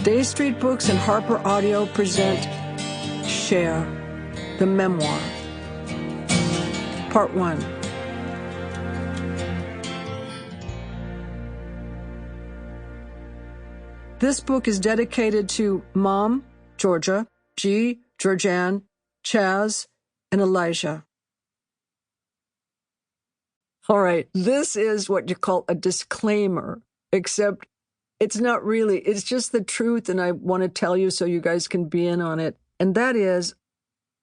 Day Street Books and Harper Audio present Cher, the Memoir. Part 1. This book is dedicated to Mom, Georgia, G, Georgianne, Chaz, and Elijah. All right, this is what you call a disclaimer, except it's not really. It's just the truth, and I want to tell you so you guys can be in on it. And that is,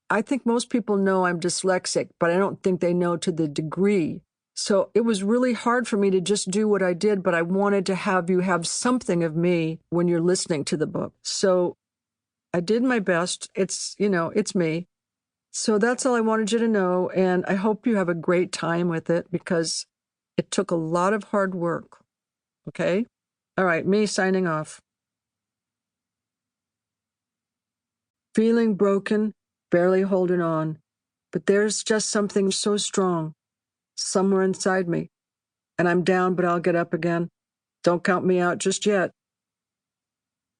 I think most people know I'm dyslexic, but I don't think they know to the degree. So it was really hard for me to just do what I did, but I wanted to have you have something of me when you're listening to the book. So I did my best. It's me. So that's all I wanted you to know, and I hope you have a great time with it because it took a lot of hard work. Okay? All right, me signing off. Feeling broken, barely holding on, but there's just something so strong somewhere inside me, and I'm down, but I'll get up again. Don't count me out just yet.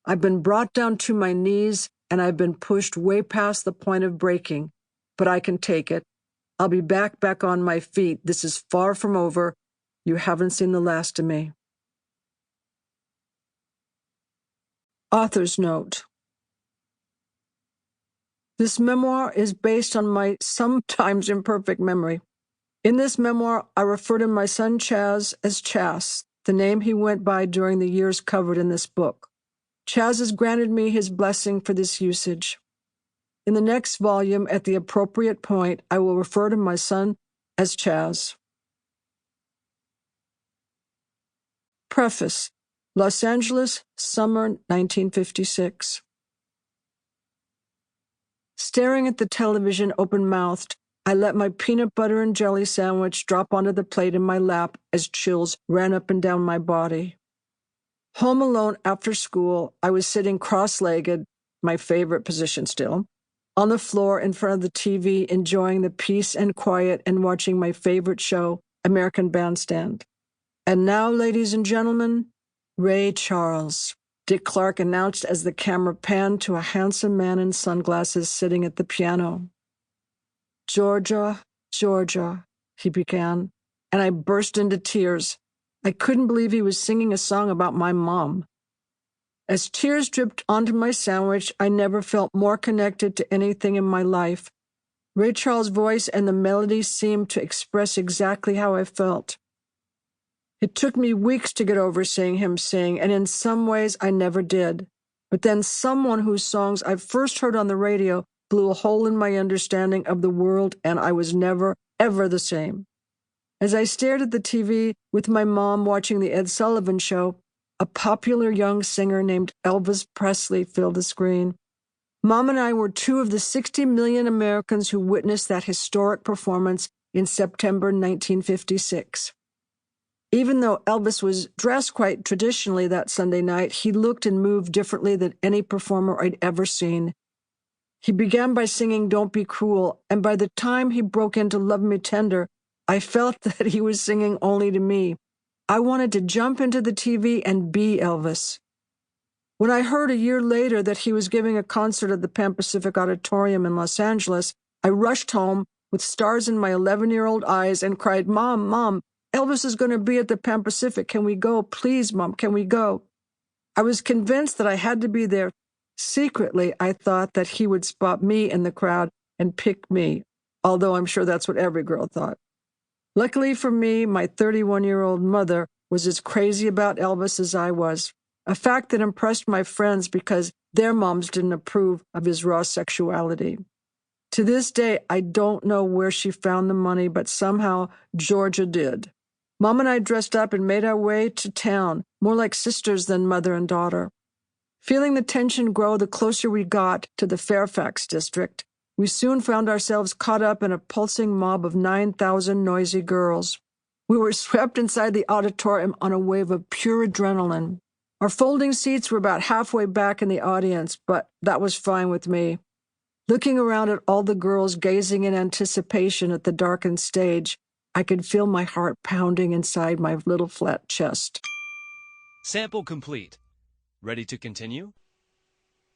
I've been brought down to my knees, and I've been pushed way past the point of breaking, but I can take it. I'll be back on my feet. This is far from over. You haven't seen the last of me. Author's note. This memoir is based on my sometimes imperfect memory. In this memoir, I refer to my son Chaz as Chas, the name he went by during the years covered in this book. Chaz has granted me his blessing for this usage. In the next volume, at the appropriate point, I will refer to my son as Chaz. Preface. Los Angeles, summer 1956. Staring at the television open-mouthed, I let my peanut butter and jelly sandwich drop onto the plate in my lap as chills ran up and down my body. Home alone after school, I was sitting cross-legged, my favorite position still, on the floor in front of the TV, enjoying the peace and quiet and watching my favorite show, American Bandstand. And now, ladies and gentlemen, Ray Charles, Dick Clark announced as the camera panned to a handsome man in sunglasses sitting at the piano. Georgia, Georgia, he began, and I burst into tears. I couldn't believe he was singing a song about my mom. As tears dripped onto my sandwich, I never felt more connected to anything in my life. Ray Charles' voice and the melody seemed to express exactly how I felt. It took me weeks to get over seeing him sing, and in some ways I never did. But then someone whose songs I first heard on the radio blew a hole in my understanding of the world, and I was never, ever the same. As I stared at the TV with my mom watching the Ed Sullivan Show, a popular young singer named Elvis Presley filled the screen. Mom and I were two of the 60 million Americans who witnessed that historic performance in September 1956. Even though Elvis was dressed quite traditionally that Sunday night, he looked and moved differently than any performer I'd ever seen. He began by singing Don't Be Cruel, and by the time he broke into Love Me Tender, I felt that he was singing only to me. I wanted to jump into the TV and be Elvis. When I heard a year later that he was giving a concert at the Pan Pacific Auditorium in Los Angeles, I rushed home with stars in my 11-year-old eyes and cried, "Mom, Mom, Elvis is going to be at the Pan Pacific. Can we go? Please, Mom, can we go?" I was convinced that I had to be there. Secretly, I thought that he would spot me in the crowd and pick me, although I'm sure that's what every girl thought. Luckily for me, my 31-year-old mother was as crazy about Elvis as I was, a fact that impressed my friends because their moms didn't approve of his raw sexuality. To this day, I don't know where she found the money, but somehow Georgia did. Mom and I dressed up and made our way to town, more like sisters than mother and daughter. Feeling the tension grow the closer we got to the Fairfax district, we soon found ourselves caught up in a pulsing mob of 9,000 noisy girls. We were swept inside the auditorium on a wave of pure adrenaline. Our folding seats were about halfway back in the audience, but that was fine with me. Looking around at all the girls gazing in anticipation at the darkened stage, I could feel my heart pounding inside my little flat chest. Sample complete. Ready to continue?